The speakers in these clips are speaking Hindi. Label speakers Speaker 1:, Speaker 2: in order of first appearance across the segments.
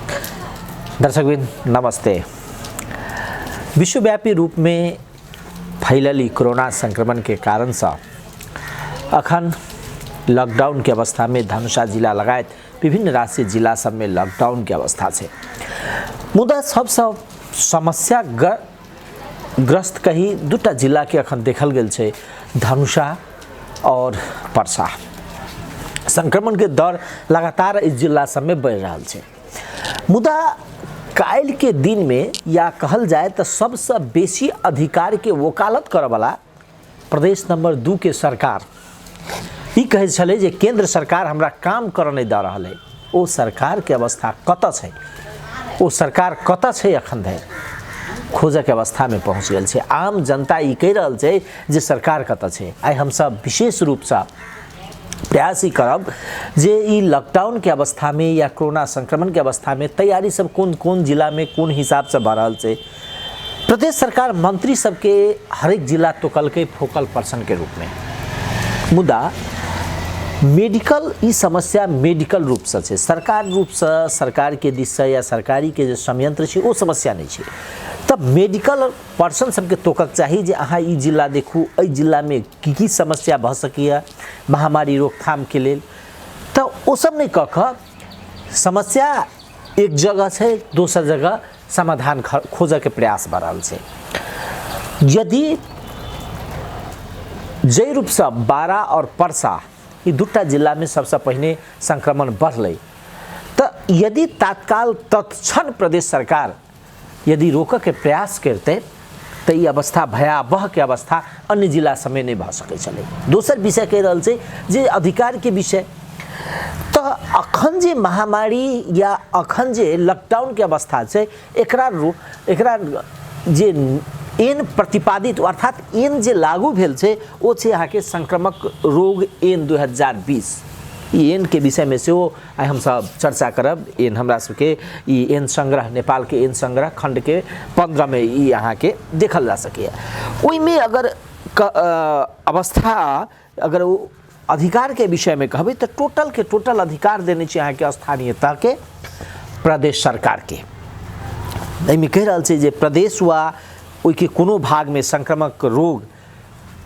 Speaker 1: दर्शकबिन नमस्ते। विश्वव्यापी रूप में फैलली कोरोना संक्रमण के कारण से अखन लॉकडाउन के अवस्था में धनुषा जिला लगायत विभिन्न राष्ट्रीय जिला सब में लॉकडाउन के अवस्था है। मुदा सबसे समस्या ग्रस्त कही दूटा जिला के अखन देखल गेल छै, धनुषा और पर्सा। संक्रमण के दर लगातार इस जिला सब में बढ़ रहा है। मुदा काल के दिन में या कहल जाए तो सबसे बेसी अधिकार के वकालत करे वाला प्रदेश नंबर 2 के सरकार ई कहे छले जे केंद्र सरकार हमरा काम कर नहीं दे रहा है। ओ सरकार के अवस्था कत है, ओ सरकार कत है अखन धरि खोज के अवस्था में पहुँच गल है। आम जनता ई कह रहा है जे सरकार कत है। आई हम सब विशेष रूप से प्रयास ही करब जे ई लॉकडाउन के अवस्था में या कोरोना संक्रमण के अवस्था में तैयारी सब कौन कौन जिला में कौन हिसाब से बढ़ रहा है। प्रदेश सरकार मंत्री सबके हर एक जिला तोकल के फोकल पर्सन के रूप में। मुदा मेडिकल ई समस्या मेडिकल रूप से है, सरकार रूप से सरकार के दिश से या सरकारी के जो संयंत्र है वो समस्या नहीं है। तब मेडिकल पर्सन सबके तोकक चाहिए जे अहाँ ई जिला देखू, एहि जिला में की समस्या भ सकिए महामारी रोकथाम के लेल। तो वो सब नहीं कह समस्या एक जगह है दोसर जगह समाधान खोजे के प्रयास भ रहा है। यदि जय रूप से बारा और परसा ये दूटा जिला में सबसे पहले संक्रमण बढ़ तो यदि तत्काल तत्क्षण प्रदेश सरकार यदि रोक के प्रयास करते तो ये अवस्था भयावह के अवस्था अन्य जिला समय नहीं भ सके चले। दोसर विषय कह रहा है जे अधिकार के विषय। तो अखन जे महामारी या अखन जे लॉकडाउन के अवस्था है एकरा जे एन प्रतिपादित अर्थात एन जे लागू भेल छै ओ छै यहाँ के संक्रामक रोग एन 2020। एन के विषय में से वो आई हम सब चर्चा करब। एन हमरा सबके एन संग्रह नेपाल के एन संग्रह खंड के 15 में यहाँ के देखल जा सके। ओई में अगर अवस्था अगर वो अधिकार के विषय में कहबे तो टोटल के टोटल अधिकार देने यहाँ के स्थानीयता के प्रदेश सरकार के। एहिमे कह रहा है जे प्रदेश वा ओई के कोनो भाग में संक्रामक रोग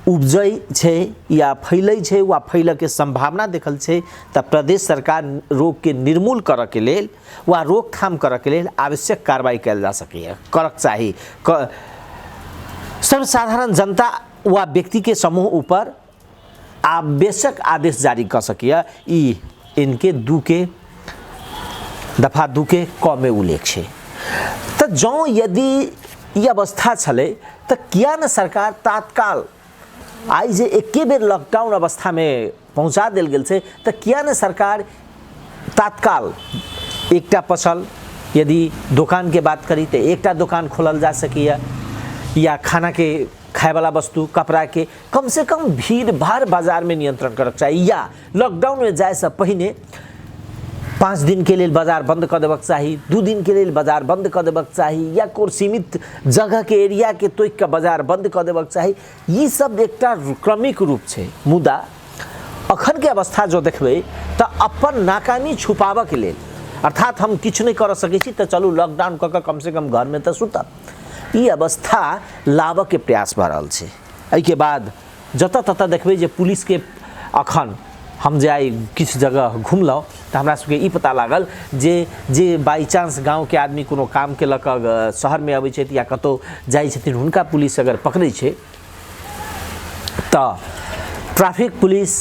Speaker 1: उपजै छै या फैलै छै वा फैल के संभावना देखल छै त प्रदेश सरकार रोग के निर्मूल करऽ के लेल वा रोकथाम करऽ के लेल आवश्यक कार्रवाई कयल जा सकैए, करक चाही। सर्वसाधारण जनता वा व्यक्ति के समूह ऊपर आवश्यक आदेश जारी कर सकिए। ई इनके दफा 2 के क में उल्लेख छै। तो जो यदि ये अवस्था छले तो किया न सरकार तत्काल आई जे एके बेर लॉकडाउन अवस्था में पहुँचा दिल गेल छै तो किया न सरकार तत्काल एकटा पसल यदि दुकान के बात करी तो एकटा दुकान खोलल जा सकिए या खाना के खाए वाला वस्तु कपड़ा के कम से कम भीड़ भाड़ बाजार में नियंत्रण करक चाहिए या लॉकडाउन में जाए से पहले 5 दिन के लिए बाजार बंद कर देवक चाहिए, 2 दिन के लिए बाजार बंद कर देवक चाहिए या कोई सीमित जगह के एरिया के तोक के बाजार बंद कर देवक चाहिए। ये सब एक क्रमिक रूप से। मुदा अखन के अवस्था जो देखबे तो अपन नाकामी छुपाव के लिए अर्थात हम किछु नहीं कर सके छी तो चलू लॉकडाउन कऽ कम से कम घर में तो सुतब, ये अवस्था लाव के प्रयास भ रहा है। एहि के बाद जतऽ ततऽ देखबे जे पुलिस के अखन हम जाए किसी जगह घूमलौं तो हमरा सबके ई पता लागल जे बाई चांस गाँव के आदमी कोनो काम के लक शहर में अबै छै या कतौ जाइ छथिन हुनका पुलिस अगर पकड़े छै तो ट्रैफिक पुलिस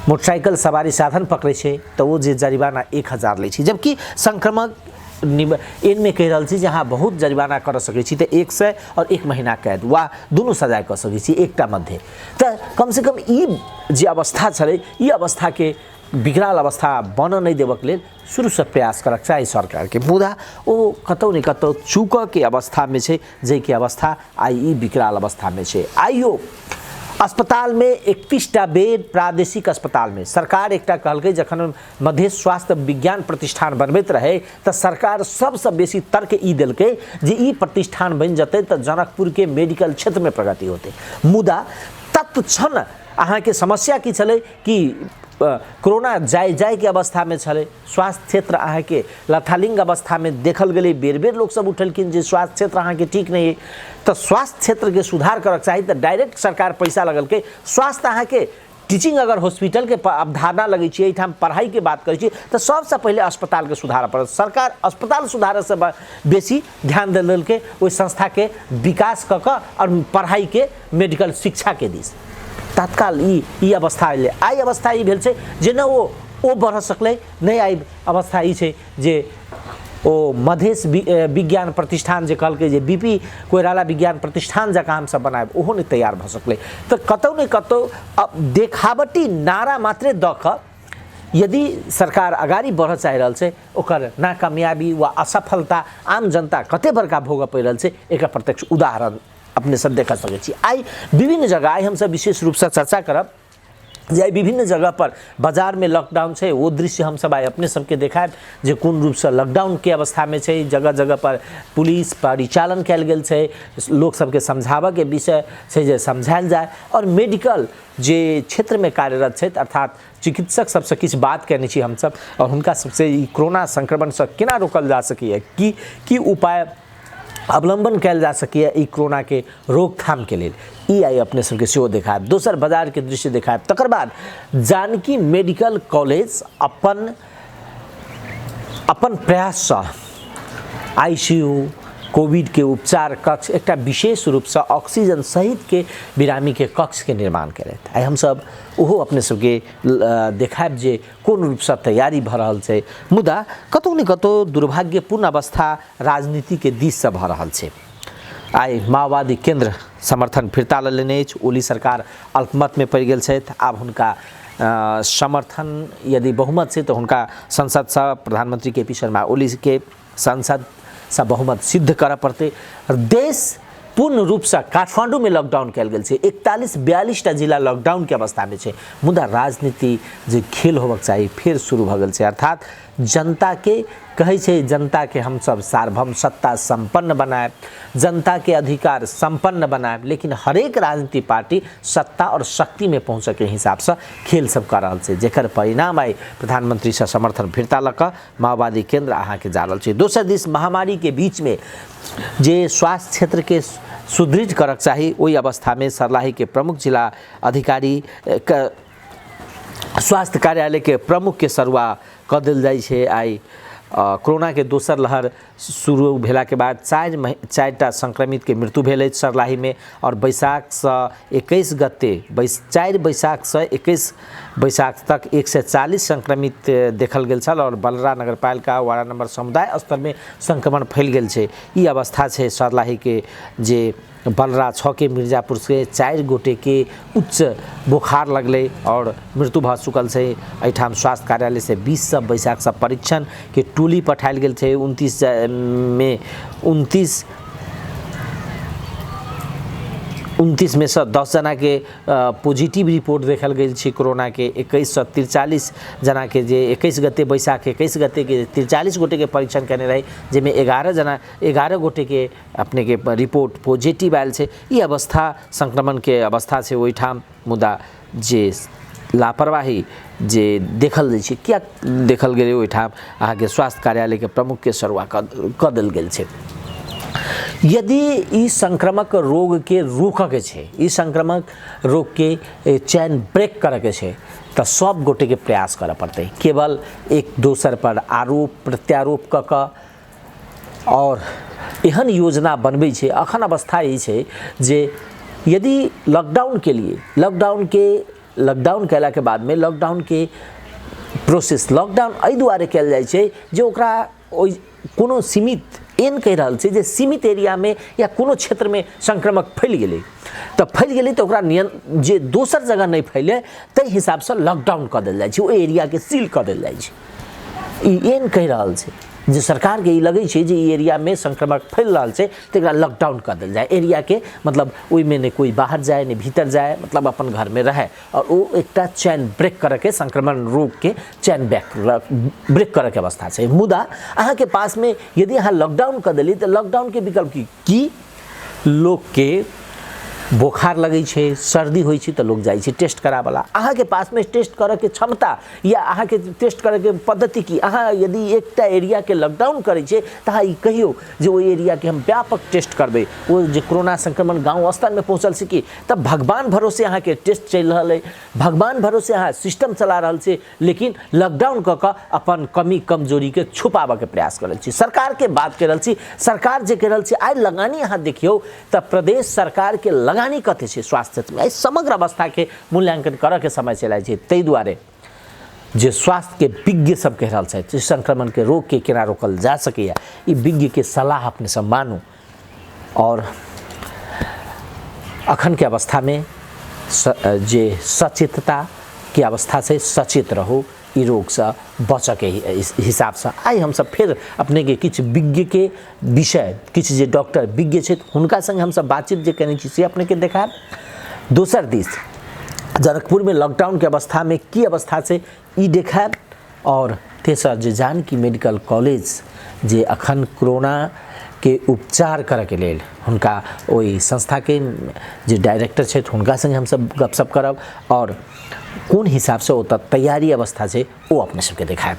Speaker 1: मोटरसाइकिल सवारी साधन पकड़े छै तो वो जे जरिमाना 1000 ले छै। जबकि संक्रमक इनमें कह रहा है जहाँ बहुत जरिमाना कर सके तो 1 सय और 1 महीना कैद वा दोनों सजाए कर सके एकटा मध्य। तो कम से कम ई जे अवस्था छे ये अवस्था के बिगड़ल अवस्था बन नहीं देवक लेल शुरू से प्रयास करक चाही सरकार के। मुदा ओ कतौ नहीं कतौ चूक के अवस्था में है जे के अवस्था आई ई बिगड़ल अवस्था में है। आइयो अस्पताल में 31टा बेड प्रादेशिक अस्पताल में सरकार एकटा कहलकै जखन मध्य स्वास्थ्य विज्ञान प्रतिष्ठान बनबैत रहे तो सरकार सबसे बेसी तर्क ई देलकै जे ई प्रतिष्ठान बन जते तो जनकपुर के मेडिकल क्षेत्र में प्रगति होते। मुदा तत्क्षण अहाँ के समस्या की छलै कि कोरोना जाय के अवस्था में छले, स्वास्थ्य क्षेत्र अहाँ के लथालिंग अवस्था में देखल गेलै, बेर बेर लोग सब उठलखिन जे स्वास्थ्य क्षेत्र अहाँ के ठीक नहीं है, तो स्वास्थ्य क्षेत्र के सुधार करक चाहिए। तो डायरेक्ट सरकार पैसा लगल के स्वास्थ्य अहाँ के टीचिंग अगर हॉस्पिटल के अवधारणा लगे छी, एठाम पढ़ाई के बात करै छी, तो सबसे पहले अस्पताल के सुधार पड़त। सरकार अस्पताल सुधार से बेसी ध्यान देल के ओहि संस्था के विकास क के और पढ़ाई के मेडिकल शिक्षा के दिस तत्काल ई अवस्था अयलै। आई अवस्था ई भेल छै जे न ओ बढ़ सकलै, नहीं आई अवस्था ई छै जे ओ मधेश विज्ञान प्रतिष्ठान जे कहलकै जे बीपी कोइराला विज्ञान प्रतिष्ठान जकाँ हमसब बनाएब, ओहो नहीं तैयार भ सकलै। तो कतौ नहीं कतौ देखावटी नारा मात्रे द क यदि सरकार अगाडि बढ़ चाहि रहल छै, ओकर नाकामयाबी वा असफलता आम जनता कते बड़का भोग पड़ि रहल छै, एकर प्रत्यक्ष उदाहरण अपने सब देख सकै छी। आई विभिन्न जगह आई हमसब विशेष रूप से चर्चा करब जे विभिन्न जगह पर बाजार में लॉकडाउन है, वो दृश्य हम सब आई अपने सबके देखाएब जे कोन रूप से लॉकडाउन के अवस्था में है। जगह जगह पर पुलिस परिचालन कल गेल है, लोग सबके समझाबे के विषय है जे समझायल जाए, और मेडिकल जे क्षेत्र में कार्यरत है अर्थात चिकित्सक सबसे किछु बात कहने छी हमसब, और हुनका सबसे ई कोरोना संक्रमण से केना रोकल जा सकै, की उपाय अवलंबन कल जा सकै ई कोरोना के रोकथाम के लिए। ई आई अपने सबके सेहो देखाएब। दोसर बाजार के दृश्य देखाएब। तकर बाद जानकी मेडिकल कॉलेज अपन प्रयास से आईसीयू कोविड के उपचार कक्ष एक विशेष रूप से ऑक्सीजन सहित के बिरामी के कक्ष के निर्माण करे। आई हम सब ओहो अपने सबके देखाएब जे कोन रूप से तैयारी भ रहल छै। मुदा कतौ न कतौ दुर्भाग्यपूर्ण अवस्था राजनीति के दिश से भ रहल छै। आई माओवादी केंद्र समर्थन फिरता लेने अछि, ओली सरकार अल्पमत में पड़ गेल छथि। आब हुनका समर्थन यदि बहुमत से तो हुनका संसद से प्रधानमंत्री के पी शर्मा ओली के संसद से बहुमत सिद्ध कर पड़ते। देश पूर्ण रूप से काठमांडू में लॉकडाउन कल गेल छै, 41-42 जिला लॉकडाउन के अवस्था में छै। मुदा राजनीति जे खेल होबक चाहिए फिर शुरू भ गेल छै, अर्थात जनता के कहे छै जनता के हम सब सार्वभौम सत्ता संपन्न बनाएब, जनता के अधिकार संपन्न बनाएब, लेकिन हरेक राजनीतिक पार्टी सत्ता और शक्ति में पहुँचे के हिसाब से खेल सब कर रहा है, जेकर परिणाम आई प्रधानमंत्री से समर्थन फिरता लक माओवादी केंद्र अहाँ के जा रहा है। दोसर दिस महामारी के बीच में जे स्वास्थ्य क्षेत्र के सुदृढ़ करक चाहिए, वही अवस्था में सर्लाही के प्रमुख जिला अधिकारी स्वास्थ्य कार्यालय के प्रमुख के सरुआ क देल जाइ छै। आई कोरोना के दोसर लहर शुरू भेला के बाद 4टा संक्रमित के मृत्यु भेल अछि सर्लाही में, और बैसाख से 21 गते 4 बैसाख से 21 बैसाख तक 140 संक्रमित देखल गेल छल, और बलरा नगरपालिका वार्ड नंबर समुदाय स्तर में संक्रमण फैल गेल छै। ई अवस्था छै सर्लाही के जे बलरा 6 के मिर्जापुर से 4 गोटे के उच्च बुखार लगले और मृत्यु भ चुकल छै। एठाम स्वास्थ्य कार्यालय से 20 बैसाख से परीक्षण के टोली पठायल गेल छै। 29 में से 10 जना के पॉजिटिव रिपोर्ट देखल गेल छै कोरोना के। 2143 जना के जे 21 गते बैसाख 21 गते के 43 गोटे के परीक्षण करने रहे, जेमें 11 गोटे के अपने के रिपोर्ट पॉजिटिव आयल छै। ई अवस्था संक्रमण के अवस्था छै ओहिठाम। मुदा जे लापरवाही जे देखल जाइ छै, क्या देखल गेलै ओहिठाम अहाँ के स्वास्थ्य कार्यालय के प्रमुख के सरुआ क देल गेल छै। यदि ई संक्रामक रोग के रोक के छै, ई संक्रामक रोग के चैन ब्रेक करे के छै, तो सब गोटे के प्रयास करे पड़ते। केवल एक दोसर पर आरोप प्रत्यारोप क और एहन योजना बनबै छै। अखन अवस्था ई छै जे यदि लॉकडाउन के लिए लॉकडाउन कैला के बाद में लॉकडाउन के प्रोसेस लॉकडाउन एहि दुआरे कयल जाइ छै जे ओकरा कोनो सीमित एन कह रहा है जे सीमित एरिया में या कोनो क्षेत्र में संक्रमक फैल गए तो ओकरा जे दोसर जगह नहीं फैले ताहि हिसाब से लॉकडाउन कर देल जाइ छै, ओ एरिया के सील कर देल जाइ छै। ई एन कह रहा है जे सरकार के ई लगे छै जे ई एरिया में संक्रमक फैल रहा है तो एकरा लॉकडाउन कर देल जाए। एरिया के मतलब ओहि में नहीं कोई बाहर जाए नहीं भीतर जाए, मतलब अपन घर में रहे, और वो एक चैन ब्रेक करे के संक्रमण रोग के चैन ब्रेक करे के अवस्था है। मुदा अहाँ के पास में यदि अहाँ लॉकडाउन कर दिली तो लॉकडाउन के विकल्प की लोग के बोखार लगै छै, सर्दी होइ छै, तऽ लोग जाइ छै टेस्ट करावला। अहाँके पासमे टेस्ट करैके क्षमता या अहाँके टेस्ट करैके पद्धति की, अहाँ यदि एकटा एरियाके लॉकडाउन करै छै तऽ अहाँ ई कहियो जे ओहि एरियाके हम व्यापक टेस्ट करबै, ओ जे कोरोना संक्रमण गाँव स्तरमे पहुँचल छै कि तब भगवान भरोसे अहाँके टेस्ट चलि रहल है, भगवान भरोसे अहाँ सिस्टम चला रहल छै, लेकिन लॉकडाउन कऽ कऽ अपन कमी कमजोरीके छुपाबऽके प्रयास कर रहल छी। सरकारके बात कर रहल छी, सरकार जे कर रहल छै, आइ लगानी अहाँ देखियौ तऽ प्रदेश सरकारके लगानी कते छै स्वास्थ्य क्षेत्रमे, एहि समग्र अवस्थाके मूल्यांकन करऽके समय चलाइ छै। ताहि दुआरे जे स्वास्थ्य के विज्ञ सब कह रहल छथि संक्रमण के रोग के केना रोकल जा सकैया, ई विज्ञ के सलाह अपने सब मानू और अखन के अवस्था में जे सचेतता के अवस्था से सचेत रहू, ई रोग से बचऽ के हिसाब से आई हम सब फिर अपने के किछ विज्ञ के विषय, किछ जे डॉक्टर विज्ञ छथि हुनका संग हम सब बातचीत जे केने छी से अपने के देखाएब। दोसर दिस जनकपुर में लॉकडाउन के अवस्था में की अवस्था से ई देखाएब, और तेसर जे जानकी मेडिकल कॉलेज जे अखन कोरोना के उपचार करे के लेल हुनका ओई संस्था के जे डायरेक्टर छथि हुनका संगे हम सब गपशप करब, और कोन हिसाब से ओतऽ तैयारी अवस्था छै ओ अपने सबके देखाएब।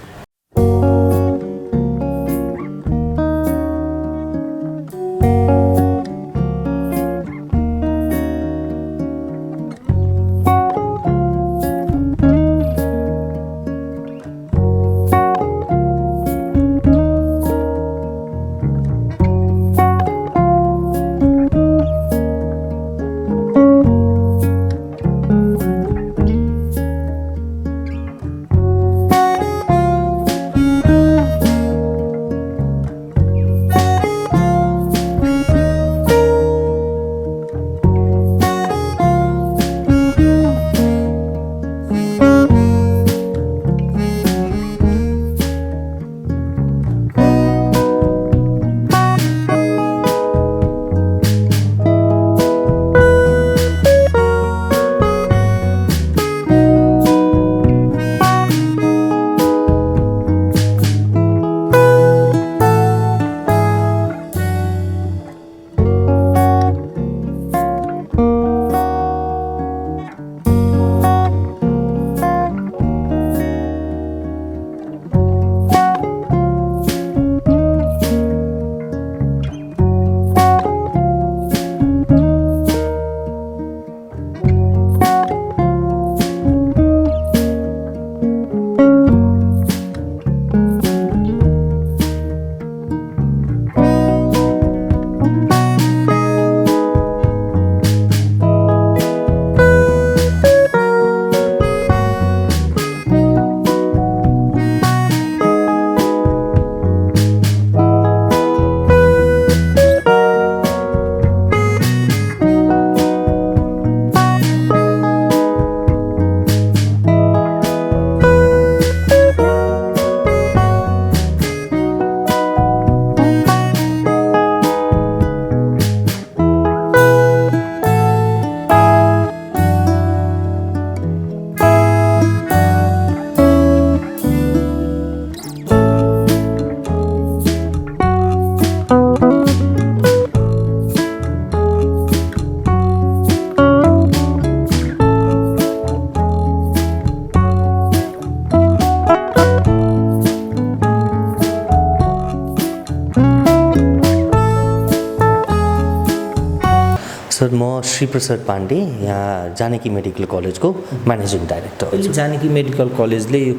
Speaker 2: सर म श्री प्रसाद पाण्डे, यहाँ जानकी मेडिकल कलेजको म्यानेजिङ डाइरेक्टर।
Speaker 3: अहिले जानकी मेडिकल कलेजले यो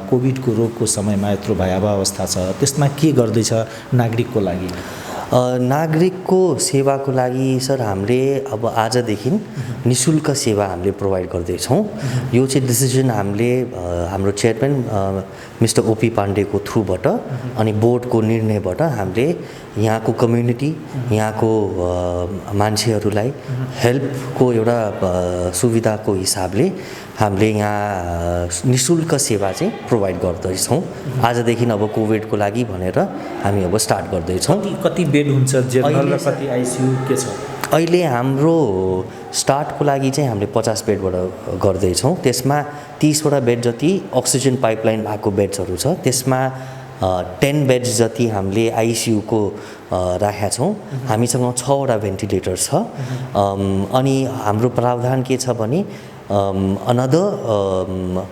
Speaker 3: कोभिडको रोगको समयमा यत्रो भयावह अवस्था छ, त्यसमा के गर्दैछ नागरिकको लागि?
Speaker 2: नागरिकको सेवाको लागि सर हामीले अब आजदेखि निःशुल्क सेवा हामीले प्रोभाइड गर्दैछौँ। यो चाहिँ डिसिजन हामीले हाम्रो चेयरम्यान मिस्टर ओपी पाण्डेको थ्रुबाट अनि बोर्डको निर्णयबाट हामीले यहाँको कम्युनिटी, यहाँको मान्छेहरूलाई हेल्पको एउटा सुविधाको हिसाबले हामीले यहाँ निःशुल्क सेवा चाहिँ प्रोभाइड गर्दैछौँ। आजदेखि अब कोभिडको लागि भनेर हामी अब स्टार्ट गर्दैछौँ।
Speaker 3: कति बेड हुन्छ जेनरल र कति आइसियु के छ?
Speaker 2: अहिले हाम्रो स्टार्टको लागि चाहिँ हामीले 50 बेडबाट गर्दैछौँ। त्यसमा 30वटा बेड जति अक्सिजन पाइपलाइन भएको बेड्सहरू छ। त्यसमा 10 बेड्स जति हामीले आइसियुको राखेका छौँ। हामीसँग 6वटा भेन्टिलेटर छ। अनि हाम्रो प्रावधान के छ भने अनदर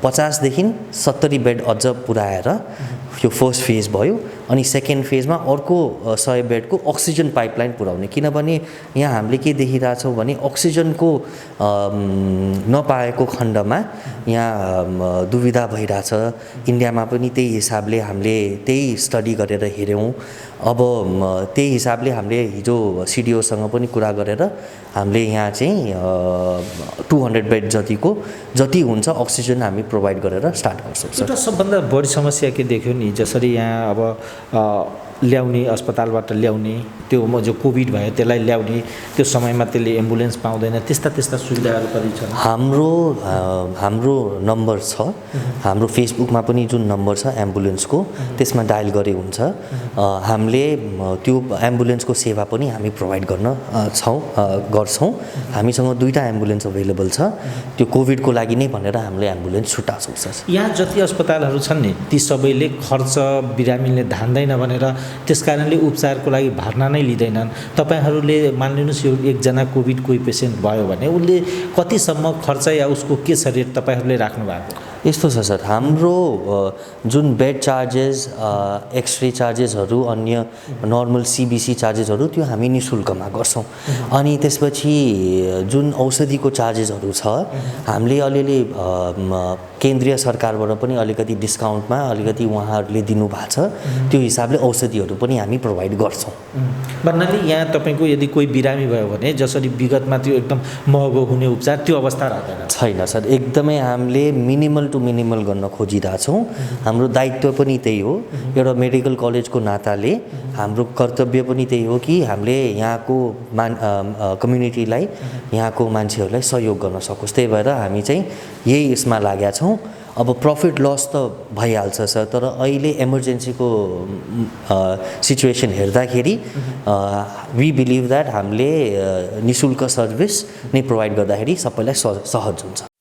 Speaker 2: 50 देखि 70 बेड अझ पुऱ्याएर यो फर्स्ट फेज भयो। अनि सेकेन्ड फेजमा अर्को 100 बेडको अक्सिजन पाइपलाइन पुर्याउने, किनभने यहाँ हामीले के देखिरहेछौँ भने अक्सिजनको नपाएको खण्डमा यहाँ दुविधा भइरहेछ। इन्डियामा पनि त्यही हिसाबले हामीले त्यही स्टडी गरेर हेऱ्यौँ। अब त्यही हिसाबले हामीले हिजो सिडिओसँग पनि कुरा गरेर हामीले यहाँ चाहिँ 200 बेड जति हुन्छ अक्सिजन हामी प्रोभाइड गरेर स्टार्ट गर्छौँ सर।
Speaker 3: एउटा सबभन्दा बढी समस्या के देख्यो नि, जसरी यहाँ अब ल्याउने अस्पतालबाट ल्याउने, त्यो जो कोभिड भयो त्यसलाई ल्याउने, त्यो समयमा त्यसले एम्बुलेन्स पाउँदैन, त्यस्ता सुविधाहरू कति छन्?
Speaker 2: हाम्रो नम्बर छ, हाम्रो फेसबुकमा पनि जुन नम्बर छ एम्बुलेन्सको, त्यसमा डायल गरे हुन्छ। हामीले त्यो एम्बुलेन्सको सेवा पनि हामी प्रोभाइड गर्छौँ। हामीसँग 2टा एम्बुलेन्स अभाइलेबल छ, त्यो कोभिडको लागि नै भनेर हामीले एम्बुलेन्स छुटाएको छ सर।
Speaker 3: यहाँ जति अस्पतालहरू छन् नि, ती सबैले खर्च बिरामीले धान्दैन भनेर त्यसकारणले उपचारको लागि भर्ना नै लिँदैनन्। तपाईँहरूले मानिलिनुहोस् यो एकजना कोभिड कोही पेसेन्ट भयो भने उसले कतिसम्म खर्च या उसको के छ रेट तपाईँहरूले राख्नु भएको?
Speaker 2: यस्तो छ सर, हाम्रो जुन बेड चार्जेस, एक्सरे चार्जेसहरू, अन्य नर्मल सिबिसी चार्जेसहरू त्यो हामी निशुल्कमा गर्छौँ। अनि त्यसपछि जुन औषधिको चार्जेसहरू छ हामीले अलिअलि केन्द्रीय सरकारबाट पनि अलिकति डिस्काउन्टमा अलिकति उहाँहरूले दिनुभएको छ, त्यो हिसाबले औषधिहरू पनि हामी प्रोभाइड गर्छौँ।
Speaker 3: भन्नाले यहाँ तपाईँको यदि कोही बिरामी भयो भने जसरी विगतमा त्यो एकदम महँगो हुने उपचार त्यो अवस्था रहँदैन?
Speaker 2: छैन सर, एकदमै हामीले मिनिमल टु मिनिमल गर्न खोजिरहेछौँ। हाम्रो दायित्व पनि त्यही हो, एउटा मेडिकल कलेजको नाताले हाम्रो कर्तव्य पनि त्यही हो कि हामीले यहाँको कम्युनिटीलाई, यहाँको मान्छेहरूलाई सहयोग गर्न सकोस्। त्यही भएर हामी चाहिँ यही यसमा लागेका छौँ। अब प्रफिट लस त भइहाल्छ सर, तर अहिले इमर्जेन्सीको सिचुएसन हेर्दाखेरि वी बिलिभ द्याट हामीले निशुल्क सर्भिस नै प्रोभाइड गर्दाखेरि सबैलाई सहज हुन्छ।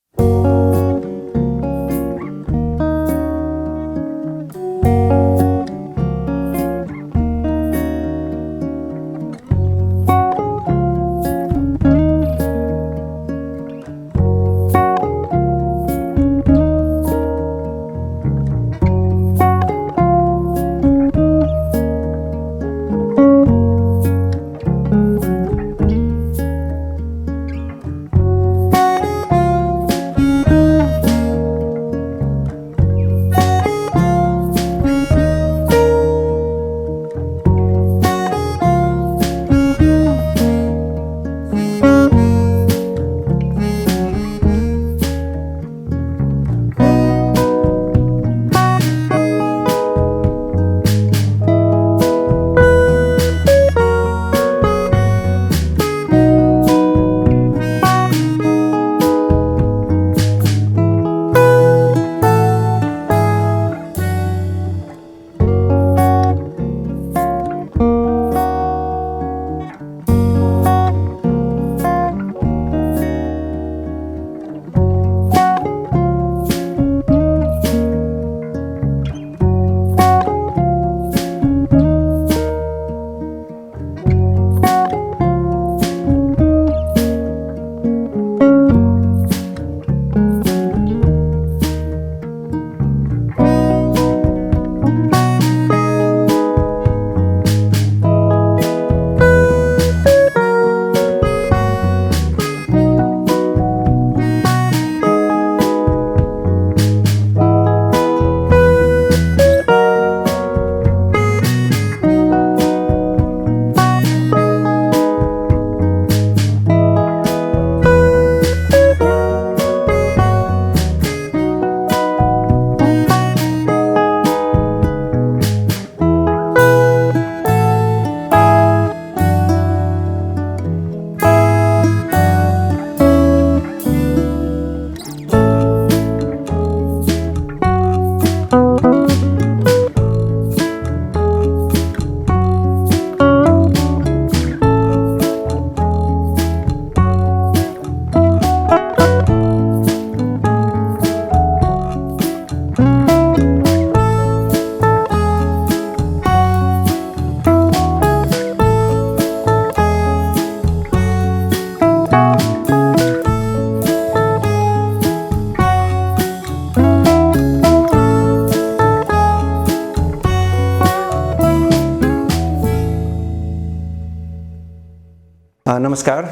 Speaker 4: नमस्कार।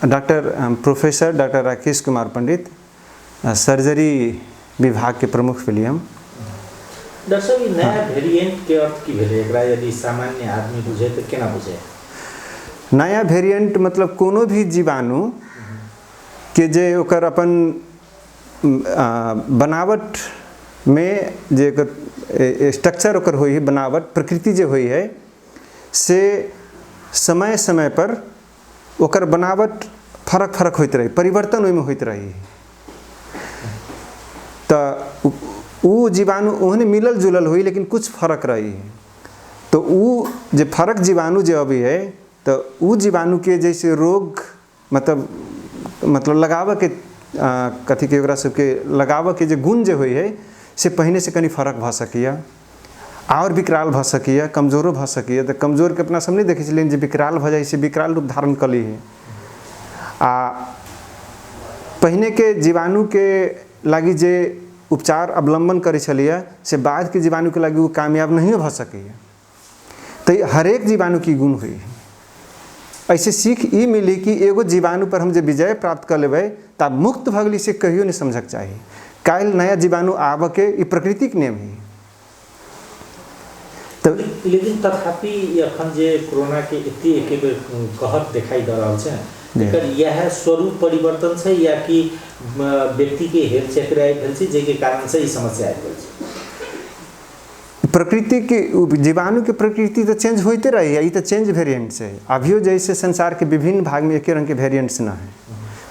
Speaker 4: Doctor professor doctor Rakesh Kumar Pandit, surgery विभाग के प्रमुख विलियम।
Speaker 3: डॉक्टर साहब, ये नया वेरिएंट के अर्थ की भेले एकरा यदि सामान्य आदमी बुझे तो केना बुझे?
Speaker 4: नया वेरिएंट मतलब कोनो भी जीवाणु के जे ओकर अपन बनावट में जे स्ट्रक्चर ओकर होई है, बनावट प्रकृति जे होई है से समय समय पर ओकर बनावट फरक फरक होइत रही, परिवर्तन ओहिमे होइत रही। तो उ जीवाणु ओहने मिलल जुलल हुई लेकिन कुछ फर्क रही है। तो उ जे फर्क जीवाणु जे अभी है तो उ जीवाणु के जैसे रोग मतलब लगाव के कथी के ओकरा सबके लगाव के जे गुण जे होई है से पहले से कनी फर्क भ सकिया, और विकराल भ सकिया, कमजोरो भ सकिया। तो कमजोर के अपना सब नहीं देखे छलियन जे विकराल भ जाए से विकराल रूप धारण कर ली है। पहले के जीवाणु के लागी जे उपचार अवलंबन करे छलिया से बाद के जीवाणु के लागी वो कामयाब नहीं भ सकिया। तो हर एक जीवाणु की गुण हुई है। ऐसे सीख ई मिली कि एगो जीवाणु पर हम जब विजय प्राप्त कर लेबै तब मुक्त भगली से कहियो नहीं समझक चाहिए। काल नया जीवाणु आब के ई प्रकृतिक नियम है।
Speaker 3: तो लेकिन तथापि अखन जे कोरोना के एते एके बेर कहत दिखाई दे रहल छै, एकर यह स्वरूप परिवर्तन छै या कि व्यक्ति के हेल्थ चेक रहे भेल छै जे के कारण से ई समस्या आबि गेल छै?
Speaker 4: प्रकृति के जीवाणु के प्रकृति तो चेंज होते रही है। ये तो चेंज वेरिएंट्स है। अभियो जैसे संसार के विभिन्न भाग में एक रंग के वेरिएंट्स ना है,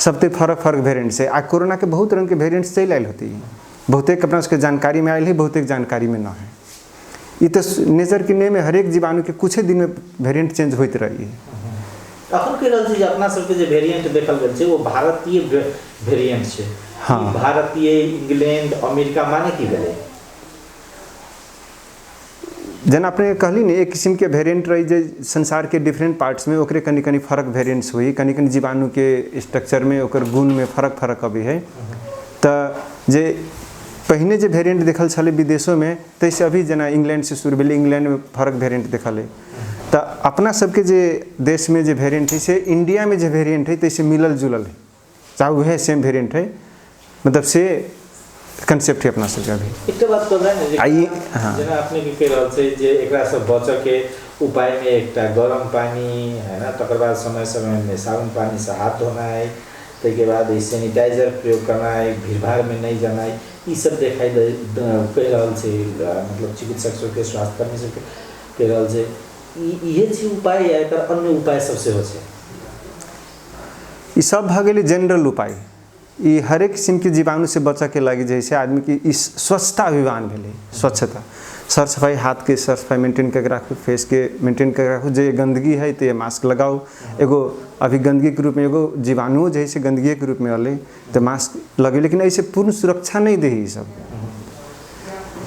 Speaker 4: सबते फर्क फर्क वेरिएंट्स है। आ कोरोना के बहुत रंग के वेरिएंट्स चल आयल होती है, बहुतेक अपना उसके जानकारी में आयल है, बहुतेक जानकारी में ना है। ये तो नेचर के नियम में हर एक जीवाणु के कुछ दिन में वेरिएंट चेंज होते रही है।
Speaker 3: अखन के रहल छै जे अपना सबके जे वेरिएंट देखल गेल छै वो भारतीय वेरिएंट छै।
Speaker 4: हाँ,
Speaker 3: भारतीय, इंग्लैंड, अमेरिका माने की भेलै?
Speaker 4: जन अपने कहली ने एक किस्म के वेरिएंट रही जे संसार के डिफरेंट पार्ट्स में ओकरे कनी कनी फर्क वेरिएंट्स हुई, कनी कनी जीवाणु के स्ट्रक्चर में ओकर गुण में फर्क फर्क अभी है। तो जे पहले जे वेरिएंट देखल छले विदेशों में तैसे अभी जना इंग्लैंड से शुरू भेल, इंग्लैंड में फर्क वेरिएंट देखल है। तो अपना सबके जे देश में जे वेरिएंट है से इंडिया में जे वेरिएंट है तैसे मिलल जुलल है, चाहे वह सेम वेरिएंट है, मतलब से कंसेप्ट है अपना सबके अभी।
Speaker 3: एक बात कर रहे हैं
Speaker 4: आइए,
Speaker 3: हाँ, जना अपने के कह रहल छै जे एकरा से बचे के उपाय में एकटा गरम पानी है ना, तकर बाद समय समय में साबुन पानी से हाथ धोना है, के बाद सैनिटाइजर प्रयोग करना है, भीड़ भाड़ में नहीं जाना है, ये सब दिखाई दे कह रहल छै, मतलब चिकित्सक सबके स्वास्थ्य कर्मी सबके कह रहल छै। ये छै उपाय या एकर अन्य उपाय सबसे हो छै?
Speaker 4: ये सब भ गेलै जनरल उपाय। ये हर एक किस्म के जीवाणु से बचे के लगी जैसे आदमी की इस स्वच्छता अभियान भेले, स्वच्छता, सर सफाई, हाथ के सर सफाई मेंटेन करके रखू, फेस के मेंटेन करके रखू। जो गंदगी है तो ये मास्क लगाओ। एगो अभी गंदगी के रूप में एगो जीवाणु जैसे गंदगी के रूप में अल तो मास्क लगे, लेकिन ऐसे पूर्ण सुरक्षा नहीं दे। सब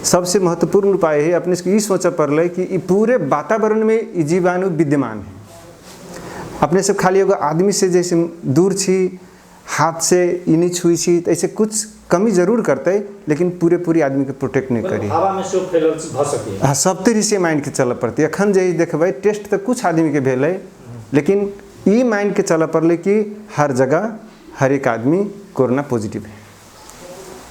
Speaker 4: सबसे महत्वपूर्ण उपाय है अपने ये सोच पड़े कि पूरे वातावरण में ये जीवाणु विद्यमान है। अपने सब खाली एगो आदमी से जैसे दूर छी, हाथ से इन्हीं छुई छी, तो ऐसे कुछ कमी जरूर करते लेकिन पूरे आदमी के प्रोटेक्ट नहीं करी।
Speaker 3: हवा में से फैलल भ सके।
Speaker 4: हाँ, सब तरी से माइंड के चल पड़ती। अखन जे देखबे टेस्ट तो कुछ आदमी के भेल है, लेकिन ये माइंड के चल पड़े कि हर जगह हर एक आदमी कोरोना पॉजिटिव है।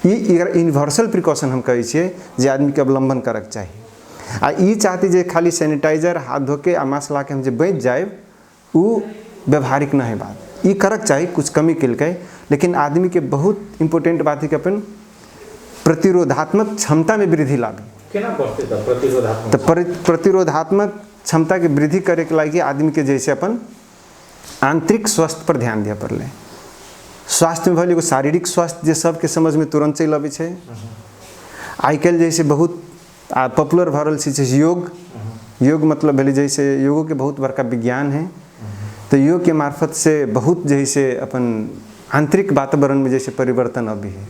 Speaker 4: ये यूनिवर्सल प्रिकॉशन हम कहे छे जे आदमी के अवलंबन करक चाहिए। आ ये चाहती जे खाली सैनिटाइजर हाथ धोके आ मास्क ला के हम जे बच जाए वो व्यवहारिक नहीं बात। ये करक चाहिए कुछ कमी के, लेकिन आदमी के बहुत इम्पोर्टेंट बात है कि अपन प्रतिरोधात्मक क्षमता में वृद्धि लागे।
Speaker 3: केना बढ़ते त प्रतिरोधात्मक?
Speaker 4: तो प्रतिरोधात्मक क्षमता के वृद्धि करे के लागी आदमी के जैसे अपन आंतरिक स्वास्थ्य पर ध्यान दिया पड़े। स्वास्थ्य में भले एगो शारीरिक स्वास्थ्य जे सबके समझ में तुरंत चल आबे छै। आई कल जैसे बहुत पॉपुलर भ रहल छै योग। योग मतलब भले जैसे योगो के बहुत बड़का विज्ञान है। तो योग के मार्फत से बहुत जैसे अपन आंतरिक वातावरण में जैसे परिवर्तन अभी है।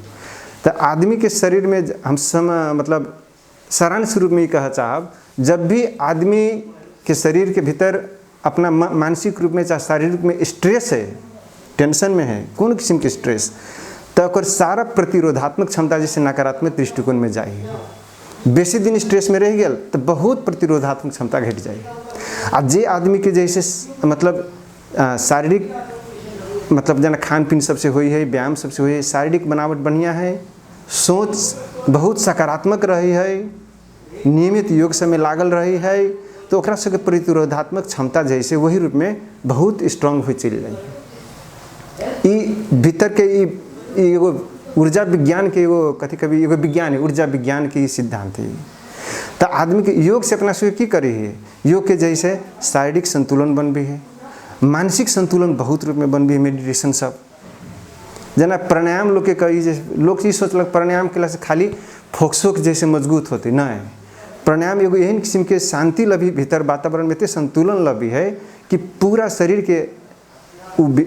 Speaker 4: तो आदमी के शरीर में हम मतलब सारांश रूप में ये कह चाहब, जब भी आदमी के शरीर के भीतर अपना मानसिक रूप में चाहे शारीरिक में स्ट्रेस है, टेंशन में है, कौन किस्म के स्ट्रेस, तो ओकर सारा प्रतिरोधात्मक क्षमता जैसे नकारात्मक दृष्टिकोण में जाए। बेसी दिन स्ट्रेस में रह गया तो बहुत प्रतिरोधात्मक क्षमता घट जाए। आ जे आदमी के जैसे मतलब शारीरिक मतलब जना खान पीन सबसे हुई है, व्यायाम सबसे हुई है, शारीरिक बनावट बढ़िया है, सोच बहुत सकारात्मक रही है, नियमित योग समय लागल रही है, तो ओकरा सबके प्रतिरोधात्मक क्षमता जैसे वही रूप में बहुत स्ट्रांग हो चल जाए। ई भीतर के एगो ऊर्जा विज्ञान के एगो कथी कभी एगो विज्ञान है, ऊर्जा विज्ञान के सिद्धांत है। तो आदमी के योग से अपना की करी है, योग के जैसे शारीरिक संतुलन बन भी है, मानसिक संतुलन बहुत रूप में बन भी है। मेडिटेशन सब जना प्राणायाम लोग के कही जैसे लोग चीज सोचलक प्राणायाम के से खाली फोक्सो के जैसे मजबूत होते नहीं। प्राणायाम एगो एहन किस्म के शांति लभी भीतर वातावरण में संतुलन लभी है कि पूरा शरीर के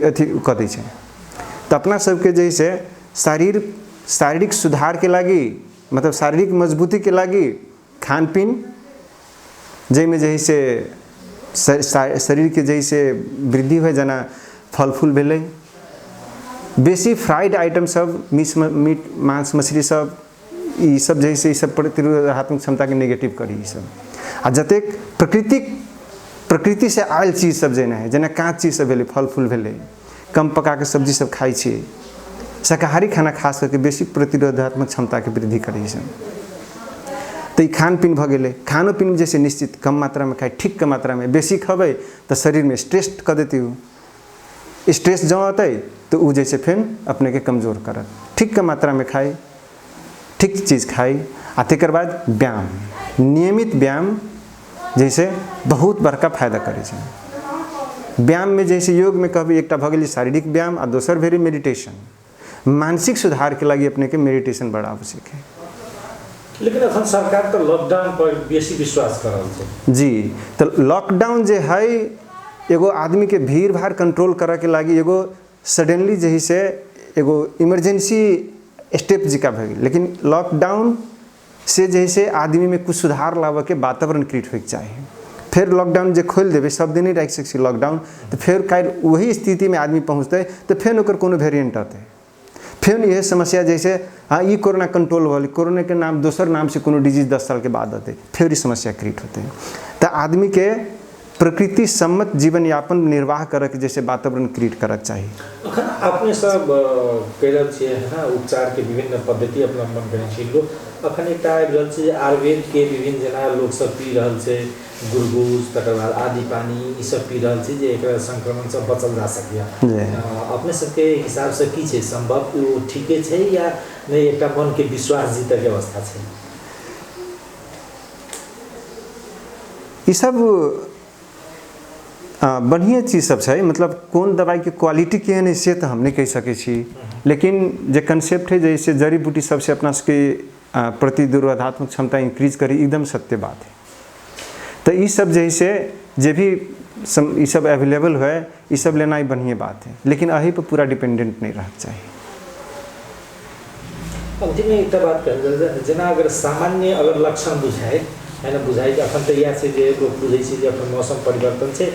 Speaker 4: अथी कर दै छै। तो अपना सबके जैसे शारीरिक सुधार के लागी मतलब शारीरिक मजबूती के लागी खान पीन जैमें जैसे शरीर के जैसे वृद्धि हो जना फल फूल भेलै, बेसी फ्राइड आइटम सब मीट मांस मछली सब ई सब जैसे ई सब प्रतिरोधात्मक क्षमता के नेगेटिव करी। ई सब आ जतेक प्रकृति से आयल चीज सब जेना है, जना काँच चीज सब भेलै, फल फूल भेलै, कम पका के सब्जी सब खाई छी, शाकाहारी खाना खास करके बेसी प्रतिरोधात्मक क्षमता के वृद्धि करी छै। तो ई खान पीन भ गेलै, खानो पीन में जैसे निश्चित कम मात्रा में खाई, ठीक के मात्रा में, बेसी खबै तो शरीर में स्ट्रेस कर देती हो, स्ट्रेस जँ अतै तो वो जैसे फिर अपने के कमजोर करत। ठीक के मात्रा में खाई, ठीक चीज़ खाई, आ तकर बाद व्यायाम, नियमित व्यायाम जैसे बहुत बड़का फायदा करे छै। व्यायाम में जैसे योग में कहबै एकटा भ गेलै शारीरिक व्यायाम आ दोसर भेलै मेडिटेशन। मानसिक सुधार के लागि अपने के मेडिटेशन बड़ा आवश्यक है।
Speaker 3: लेकिन अखन सरकार तो लॉकडाउन पर बेसी विश्वास कर रहल छै
Speaker 4: जी। तो लॉकडाउन जे है एगो आदमी के भीड़ भाड़ कंट्रोल करे के लागि एगो सडनली जही से एगो इमरजेंसी स्टेप जिका भए गेल। लेकिन लॉकडाउन से जैसे आदमी में कुछ सुधार लाबे के वातावरण क्रिएट होइके चाहिए। फिर लॉकडाउन जे खोल देवे सब दिन ही राखि सकै लॉकडाउन, तो फिर काल्हि वही स्थिति में आदमी पहुँचते तो फिर ओकर कोनो वेरिएंट आते, फिर यह समस्या जैसे हाँ ये कोरोना कंट्रोल हो, कोरोना के नाम दोसर नाम से कोनो डिजीज 10 साल के बाद आते, फिर ये समस्या क्रिएट होते हैं। तो आदमी के प्रकृति सम्मत जीवन यापन निर्वाह करे के जैसे वातावरण क्रिएट करे चाहिए।
Speaker 3: अखन अपने सब कह रहल छियै है ना, उपचार के विभिन्न पद्धति अवलंबन करै छी लोग। अखन एकटा आबि रहल छै आयुर्वेद के विभिन्न जना लोग सब पी रहल छै, गुरगुज तकर बाद आदि पानी ई सब पी रहल छै जे एकरा संक्रमण से बचल जा सकै। अपने सबके हिसाब से की छै, संभव ओ ठीके छै या नहीं, एकटा मन के विश्वास जीतै के अवस्था छै?
Speaker 4: ई सब बढ़िया चीज सब है, मतलब कौन दवाई के क्वालिटी केहन है से तो हम नहीं कह सके छी। लेकिन जे कंसेप्ट है जैसे जड़ी बूटी सबसे अपना सबके प्रतिरोधात्मक क्षमता इंक्रीज करी, एकदम सत्य बात है। तो ये सब जैसे जे भी ये सब अवेलेबल है, ये सब लेना ही बढ़िया बात है, लेकिन अही पर पूरा डिपेंडेंट नहीं रहना चाहिए।
Speaker 3: अंतिम में एक बात कहल जना अगर सामान्य अगर लक्षण बुझाए है ना, बुझाइ अखन तो इएह छै जे लोग बुझै छै जे अखन मौसम परिवर्तन छै,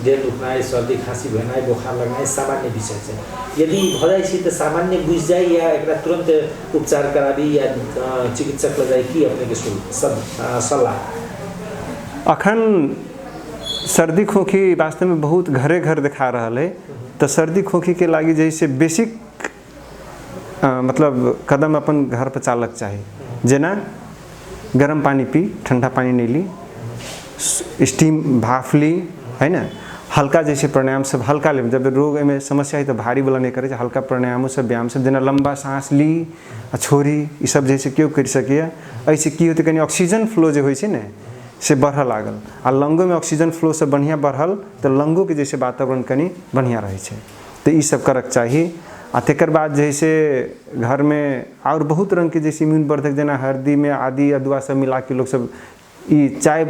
Speaker 3: देह दुखनाइ, सर्दी खांसी भेनाइ, बोखार लगनाइ सामान्य विषय छै। यदि भ जाइ छै तो सामान्य बुझ जाए या एकरा तुरंत उपचार कराबी या चिकित्सक लग जाए, की अपने के सलाह?
Speaker 4: अखन सर्दी खोखी वास्तव में बहुत घरे घर दिखा रहा है। तो सर्दी खोखी के लागी जैसे बेसिक मतलब कदम अपन घर पर चालक चाहिए, जेना गर्म पानी पी, ठंडा पानी नहीं ली, स्टीम भाफ ली, है ना, हल्का जैसे प्राणायाम सब हल्का ले, जब रोग में समस्या है तो भारी वाला नहीं करे, हल्का प्राणायाम सब व्यायाम सब, जेना लंबा सांस ली आ छोड़ी, ये सब जैसे क्यों कर सके। ऐसे की होते कहीं ऑक्सीजन फ्लो जो होइछे ने से बढ़ लागल, आ लंगो में ऑक्सीजन फ्लो से बढ़िया बढ़ल तो लंगो के जैसे वातावरण कनी बढ़िया रहे छै। तो ये सब करक चाहिए। आ तकर बाद जैसे घर में और बहुत रंग के जैसे इम्यून वर्धक जना हल्दी में आदि अदुआ सब मिला के लोग सब ये चाय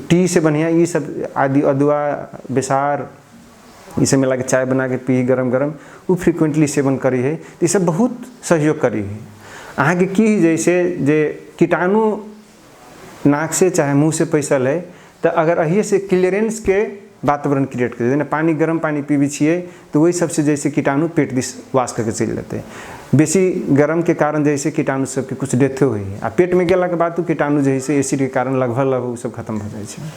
Speaker 4: टी से बढ़िया ये सब आदि अदुआ बेसार इसे मिला के चाय बना के पी गरम गरम, वो फ्रिक्वेंटली सेवन करी है। तो ये सब बहुत सहयोग करी है। अहाँ के की जैसे जे कीटाणु नाक से चाहे मुँह से पैसल है, तो अगर अही से क्लियरेंस के वातावरण क्रिएट कर देना, पानी गर्म पानी पीबी छिए तो वही सबसे जैसे कीटाणु पेट दिस वास करके चल जाते हैं। बेसी गर्म के कारण जैसे कीटाणु सबके कुछ डेथ हुई है, आ पेट में गेला के बाद तो कीटाणु जैसे एसिड के कारण लगभग सब खत्म हो जाए।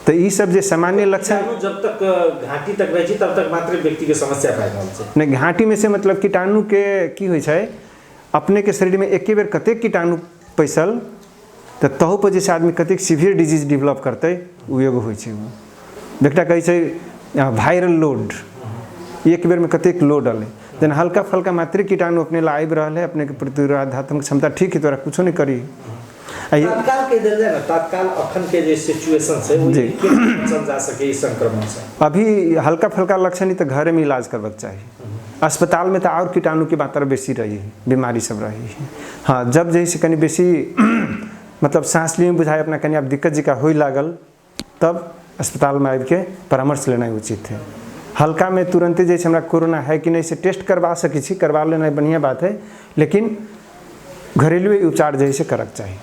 Speaker 4: तो ये सब जे सामान्य लक्षण
Speaker 3: कीटाणु जब तक घाटी तक रहै छै तब तक मात्र व्यक्ति के समस्या भए रहल छै।
Speaker 4: नहीं, घाटी में से मतलब कीटाणु के की होइ छै, अपने के शरीर में एके बेर कतेक कीटाणु पैसल तो तहु पर जैसे आदमी कतेक सीवियर डिजीज डेवलप करते उ एगो होइ छै। एकटा कहै छै वायरल लोड, एक बेर में कतेक लोड अलै, जेना हल्का फल्का मात्र कीटाणु अपने ला आबि रहल है, अपने के प्रतिरोधात्मक क्षमता ठीक है, तोरा कुछो नहीं करी।
Speaker 3: तत्काल के देल जाए ना, तत्काल अखन के जे सिचुएशन है वो के बचल जा सके इस संक्रमण से।
Speaker 4: अभी हल्का फल्का लक्षण ही तो घरे में इलाज करवाक चाहिए, अस्पताल में तो और कीटाणु की मात्रा बेसी रही है, बीमारी सब रही है। हाँ, जब जैसे कहीं बेसी मतलब सांस लिए बुझाए अपना कहीं आप दिक्कत जिका हो लागल, तब अस्पताल में आबि के परामर्श लेना उचित है। हल्का में तुरंत जैसे हमरा कोरोना है कि नहीं से टेस्ट करवा सकै छी, करवा लेना बढ़िया बात है, लेकिन घरेलू उपचार जैसे करक चाहिए।